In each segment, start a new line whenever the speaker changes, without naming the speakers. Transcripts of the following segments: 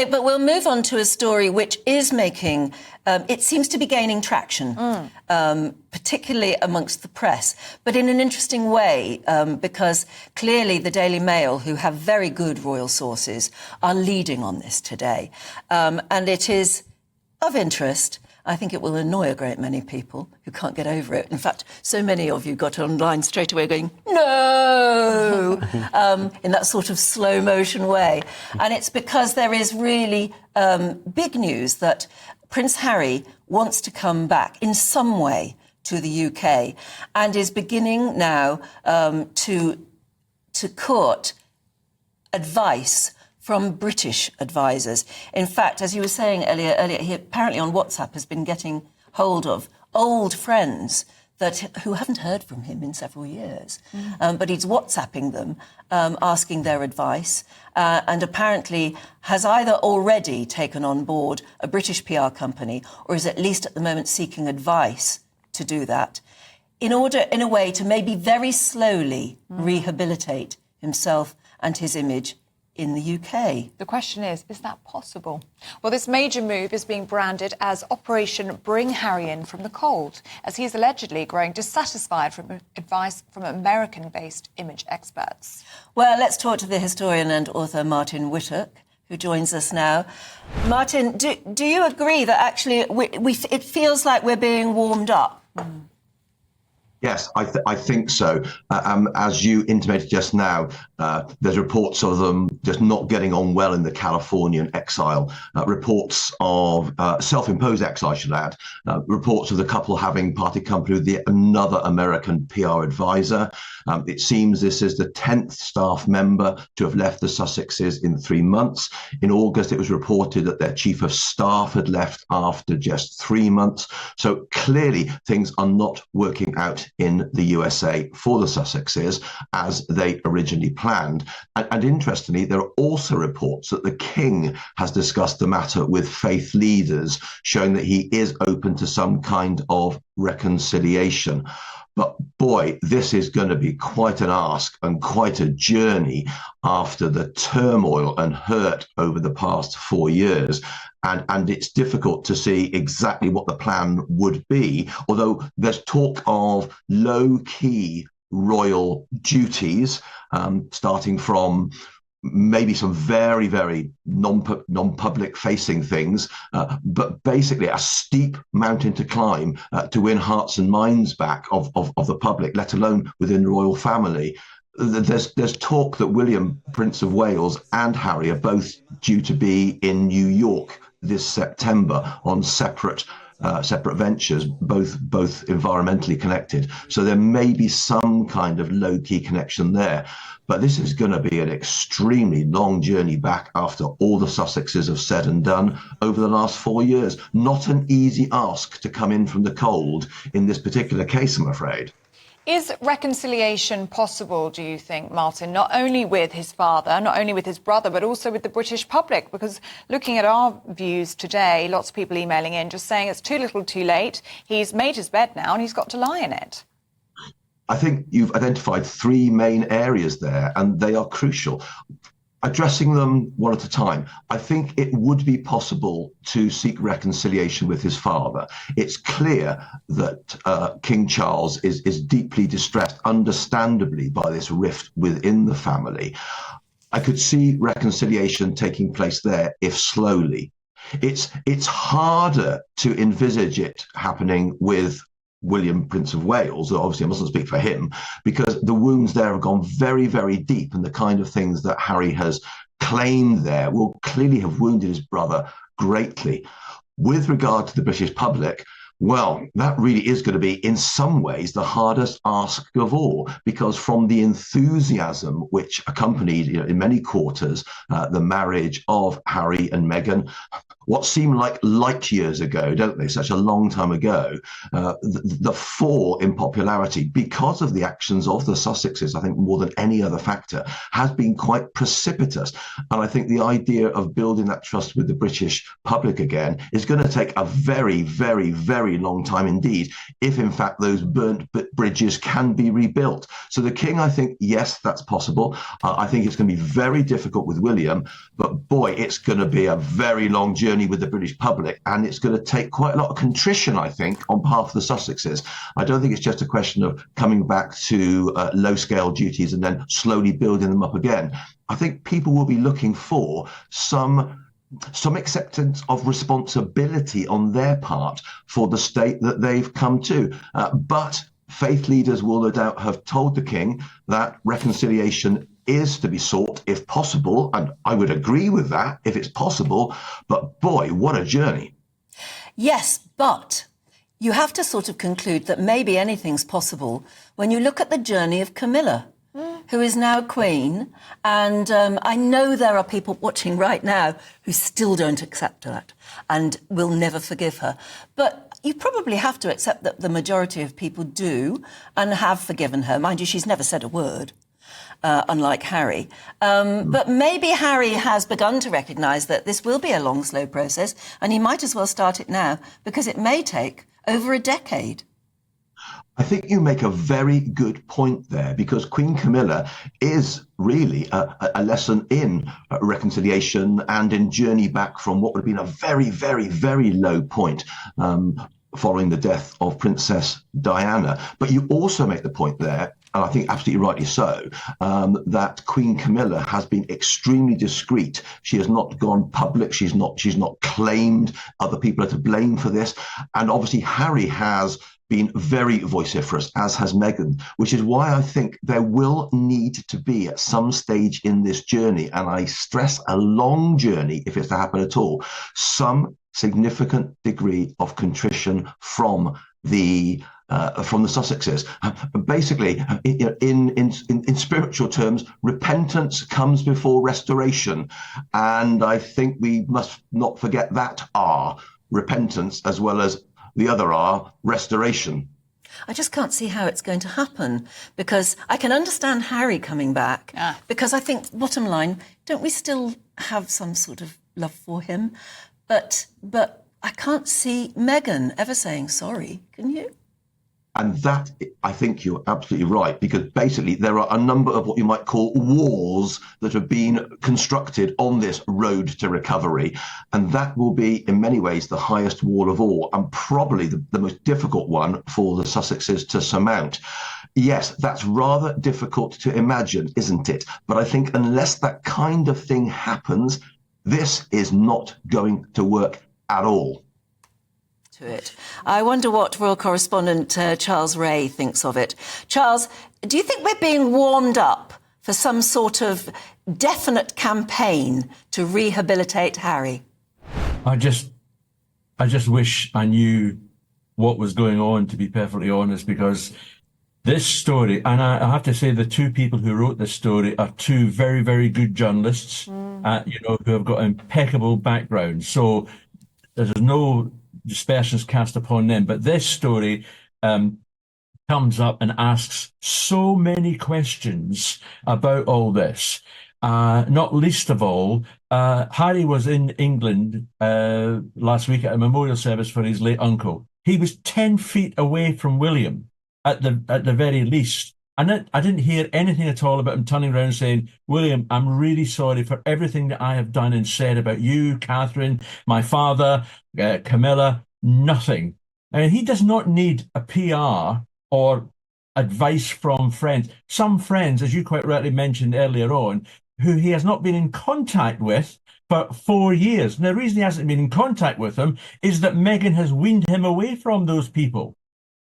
OK, but we'll move on to a story which is making... it seems to be gaining traction, particularly amongst the press, but in an interesting way, because clearly the Daily Mail, who have very good royal sources, are leading on this today. And it is of interest. I think it will annoy a great many people who can't get over it. In fact, so many of you got online straight away going, no, in that sort of slow motion way. And it's because there is really big news that Prince Harry wants to come back in some way to the UK and is beginning now to court advice from British advisors. In fact, as you were saying earlier, he apparently on WhatsApp has been getting hold of old friends who haven't heard from him in several years. But he's WhatsApping them, asking their advice, and apparently has either already taken on board a British PR company or is at least at the moment seeking advice to do that in a way to maybe very slowly rehabilitate himself and his image in the UK.
The question is that possible? Well, this major move is being branded as Operation Bring Harry In from the Cold, as he's allegedly growing dissatisfied from advice from American-based image experts.
Well, let's talk to the historian and author Martin Whittock, who joins us now. Martin, do you agree that actually it feels like we're being warmed up?
Yes, I think so. As you intimated just now, there's reports of them just not getting on well in the Californian exile. Reports of self-imposed exile, I should add. Reports of the couple having parted company with another American PR advisor. It seems this is the 10th staff member to have left the Sussexes in 3 months. In August, it was reported that their chief of staff had left after just 3 months. So clearly, things are not working out in the USA for the Sussexes as they originally planned. And interestingly, there are also reports that the King has discussed the matter with faith leaders, showing that he is open to some kind of reconciliation. But boy, this is going to be quite an ask and quite a journey after the turmoil and hurt over the past 4 years. And it's difficult to see exactly what the plan would be, although there's talk of low-key royal duties, starting from maybe some very, very non-public facing things, but basically a steep mountain to climb to win hearts and minds back of the public, let alone within the royal family. There's talk that William, Prince of Wales, and Harry are both due to be in New York this September on separate ventures, both environmentally connected. So there may be some kind of low-key connection there. But this is going to be an extremely long journey back after all the Sussexes have said and done over the last 4 years. Not an easy ask to come in from the cold in this particular case, I'm afraid.
Is reconciliation possible, do you think, Martin, not only with his father, not only with his brother, but also with the British public? Because looking at our views today, lots of people emailing in just saying it's too little too late. He's made his bed now and he's got to lie in it.
I think you've identified 3 main areas there, and they are crucial. Addressing them one at a time, I think it would be possible to seek reconciliation with his father. It's clear that King Charles is deeply distressed, understandably, by this rift within the family. I could see reconciliation taking place there, if slowly. It's harder to envisage it happening with William, Prince of Wales, obviously I mustn't speak for him, because the wounds there have gone very, very deep, and the kind of things that Harry has claimed there will clearly have wounded his brother greatly. With regard to the British public, well, that really is going to be, in some ways, the hardest ask of all, because from the enthusiasm which accompanied, in many quarters, the marriage of Harry and Meghan, what seem like light years ago, don't they? Such a long time ago, the fall in popularity because of the actions of the Sussexes, I think more than any other factor, has been quite precipitous. And I think the idea of building that trust with the British public again is going to take a very, very, very long time indeed, if in fact those burnt bridges can be rebuilt. So the King, I think, yes, that's possible. I think it's going to be very difficult with William, but boy, it's going to be a very long journey with the British public, and it's going to take quite a lot of contrition, I think, on behalf of the Sussexes. I don't think it's just a question of coming back to low-scale duties and then slowly building them up again. I think people will be looking for some acceptance of responsibility on their part for the state that they've come to. But faith leaders will no doubt have told the King that reconciliation is to be sought if possible, and I would agree with that if it's possible, but boy, what a journey.
Yes, but you have to sort of conclude that maybe anything's possible when you look at the journey of Camilla, who is now Queen, and I know there are people watching right now who still don't accept that and will never forgive her, but you probably have to accept that the majority of people do and have forgiven her. Mind you, she's never said a word. Unlike Harry. But maybe Harry has begun to recognise that this will be a long, slow process, and he might as well start it now, because it may take over a decade.
I think you make a very good point there, because Queen Camilla is really a lesson in reconciliation and in journey back from what would have been a very, very, very low point following the death of Princess Diana. But you also make the point there, and I think absolutely rightly so, that Queen Camilla has been extremely discreet. She has not gone public. She's not claimed other people are to blame for this. And obviously Harry has been very vociferous, as has Meghan, which is why I think there will need to be at some stage in this journey, and I stress a long journey if it's to happen at all, some significant degree of contrition from the Sussexes. Basically, in spiritual terms, repentance comes before restoration. And I think we must not forget that R, repentance, as well as the other R, restoration.
I just can't see how it's going to happen, because I can understand Harry coming back, because I think, bottom line, don't we still have some sort of love for him? But I can't see Meghan ever saying sorry, can you?
And that, I think you're absolutely right, because basically there are a number of what you might call walls that have been constructed on this road to recovery. And that will be, in many ways, the highest wall of all, and probably the most difficult one for the Sussexes to surmount. Yes, that's rather difficult to imagine, isn't it? But I think unless that kind of thing happens, this is not going to work at all.
It. I wonder what Royal Correspondent Charles Rae thinks of it. Charles, do you think we're being warmed up for some sort of definite campaign to rehabilitate Harry?
I just wish I knew what was going on, to be perfectly honest, because this story, and I have to say the two people who wrote this story are two very, very good journalists, who have got impeccable backgrounds. So there's no dispersions cast upon them. But this story comes up and asks so many questions about all this. Not least of all, Harry was in England last week at a memorial service for his late uncle. He was 10 feet away from William at the very least. And I didn't hear anything at all about him turning around and saying, William, I'm really sorry for everything that I have done and said about you, Catherine, my father, Camilla, nothing. And he does not need a PR or advice from friends. Some friends, as you quite rightly mentioned earlier on, who he has not been in contact with for 4 years. And the reason he hasn't been in contact with them is that Meghan has weaned him away from those people.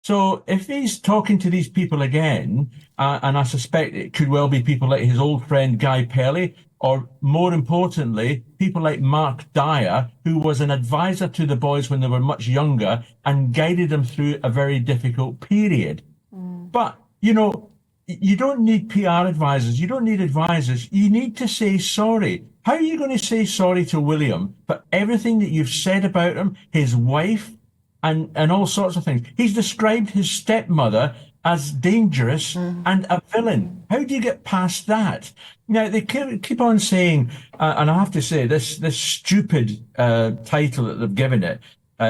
So if he's talking to these people again, and I suspect it could well be people like his old friend Guy Pelly, or more importantly, people like Mark Dyer, who was an advisor to the boys when they were much younger and guided them through a very difficult period. But, you don't need PR advisors. You don't need advisors. You need to say sorry. How are you going to say sorry to William for everything that you've said about him, his wife, and all sorts of things? He's described his stepmother as dangerous and a villain. How do you get past that? Now, they keep on saying, and I have to say, this stupid title that they've given it,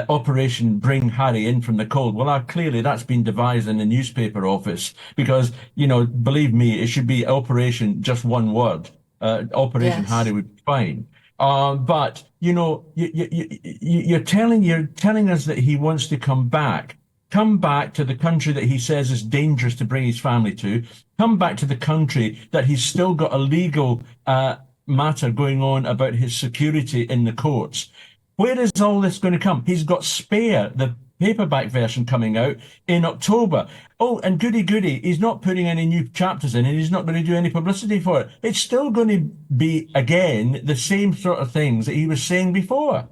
Operation Bring Harry In from the Cold. Well, clearly that's been devised in the newspaper office because, believe me, it should be Operation, just one word. Operation Harry would be fine. But you're telling us that he wants to come back to the country that he says is dangerous to bring his family to, come back to the country that he's still got a legal matter going on about his security in the courts. Where is all this going to come? He's got Spare, the paperback version, coming out in October. Oh, and goody, he's not putting any new chapters in, and he's not going to do any publicity for it. It's still going to be, again, the same sort of things that he was saying before.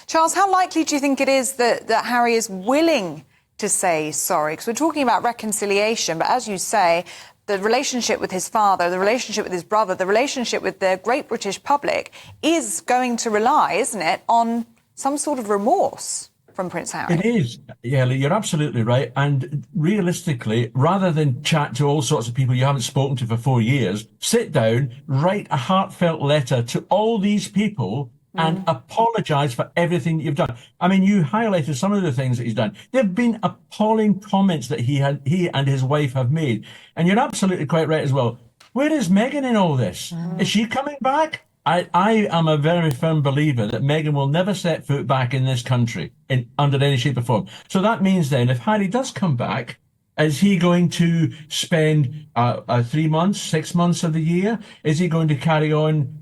Charles, how likely do you think it is that Harry is willing to say sorry? Because we're talking about reconciliation, but as you say, the relationship with his father, the relationship with his brother, the relationship with the great British public is going to rely, isn't it, on some sort of remorse from Prince Harry.
It is. Yeah, you're absolutely right. And realistically, rather than chat to all sorts of people you haven't spoken to for 4 years, sit down, write a heartfelt letter to all these people and apologise for everything that you've done. I mean, you highlighted some of the things that he's done. There have been appalling comments that he and his wife have made. And you're absolutely quite right as well. Where is Meghan in all this? Is she coming back? I am a very firm believer that Meghan will never set foot back in this country under any shape or form. So that means then, if Harry does come back, is he going to spend 3 months, 6 months of the year? Is he going to carry on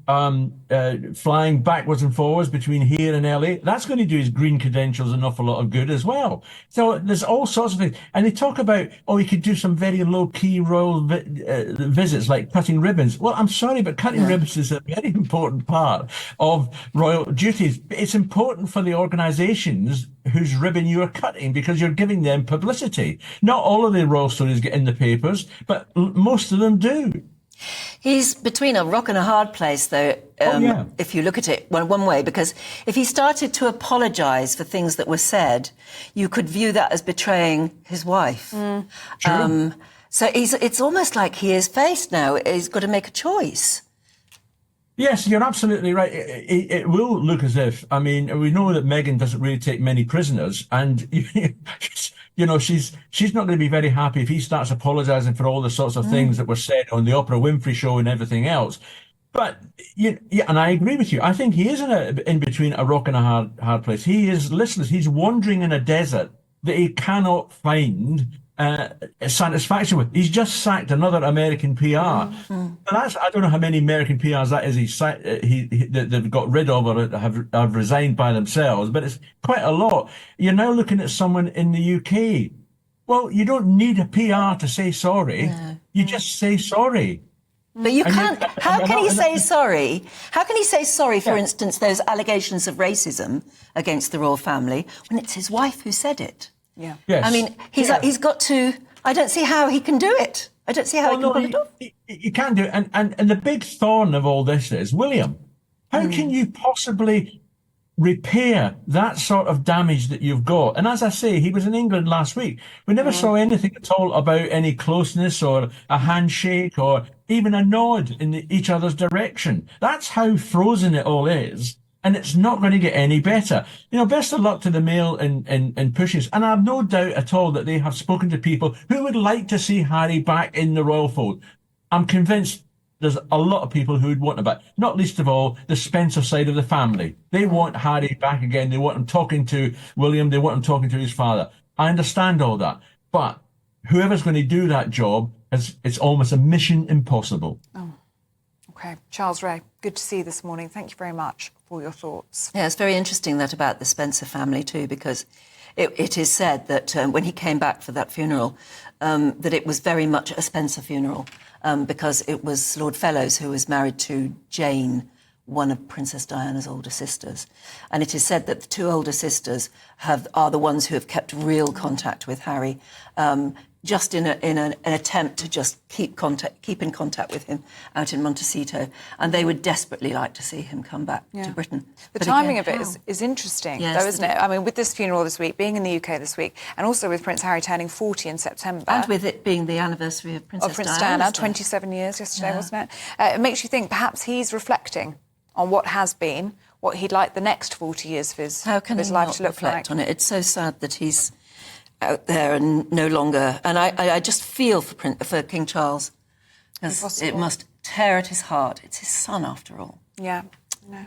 flying backwards and forwards between here and LA? That's going to do his green credentials an awful lot of good as well. So there's all sorts of things. And they talk about, he could do some very low-key royal visits, like cutting ribbons. Well, I'm sorry, but cutting ribbons is a very important part of royal duties. It's important for the organisations whose ribbon you are cutting because you're giving them publicity. Not all of the royal stories get in the papers, but most of them do.
He's between a rock and a hard place, though, if you look at it one way, because if he started to apologise for things that were said, you could view that as betraying his wife.
True.
So it's almost like he is faced now. He's got to make a choice.
Yes, you're absolutely right. It will look as if, I mean, we know that Meghan doesn't really take many prisoners, and she's not going to be very happy if he starts apologising for all the sorts of things that were said on the Oprah Winfrey Show and everything else. But and I agree with you. I think he is in between a rock and a hard place. He is listless. He's wandering in a desert that he cannot find satisfaction with. He's just sacked another American PR. And I don't know how many American PRs that is they've got rid of or have resigned by themselves, but it's quite a lot. You're now looking at someone in the UK. Well, you don't need a PR to say sorry. No. You just say sorry.
But you can't. How can he say sorry? How can he say sorry, for instance, those allegations of racism against the royal family when it's his wife who said it?
Yeah.
Yes. I mean, he's got to. I don't see how he can do it. I don't see how he can pull it off.
He can do it. And the big thorn of all this is, William, how can you possibly repair that sort of damage that you've got? And as I say, he was in England last week. We never saw anything at all about any closeness or a handshake or even a nod in each other's direction. That's how frozen it all is. And it's not going to get any better. Best of luck to the Mail and Pushes. And I have no doubt at all that they have spoken to people who would like to see Harry back in the royal fold. I'm convinced there's a lot of people who would want him back, not least of all the Spencer side of the family. They want Harry back again. They want him talking to William. They want him talking to his father. I understand all that. But whoever's going to do that job, it's almost a mission impossible.
Oh. Okay. Charles Rae, good to see you this morning. Thank you very much for your thoughts.
Yeah, it's very interesting that about the Spencer family too, because it is said that when he came back for that funeral, that it was very much a Spencer funeral because it was Lord Fellows who was married to Jane, one of Princess Diana's older sisters. And it is said that the two older sisters are the ones who have kept real contact with Harry. just in an attempt to just keep in contact with him out in Montecito, and they would desperately like to see him come back to Britain.
The
But
timing
again,
of it is interesting,
Yes,
though, isn't it? I mean, with this funeral this week, being in the UK this week, and also with Prince Harry turning 40 in September.
And with it being the anniversary of Princess
Diana,
Diana's
27 years yesterday, wasn't it? It makes you think perhaps he's reflecting on what has been, what he'd like the next 40 years of his,
How can
of his
he
life
not
to look
reflect
like.
on it? It's so sad that he's out there and no longer. And I just feel for King Charles, because it must tear at his heart. It's his son, after all.
Yeah. No.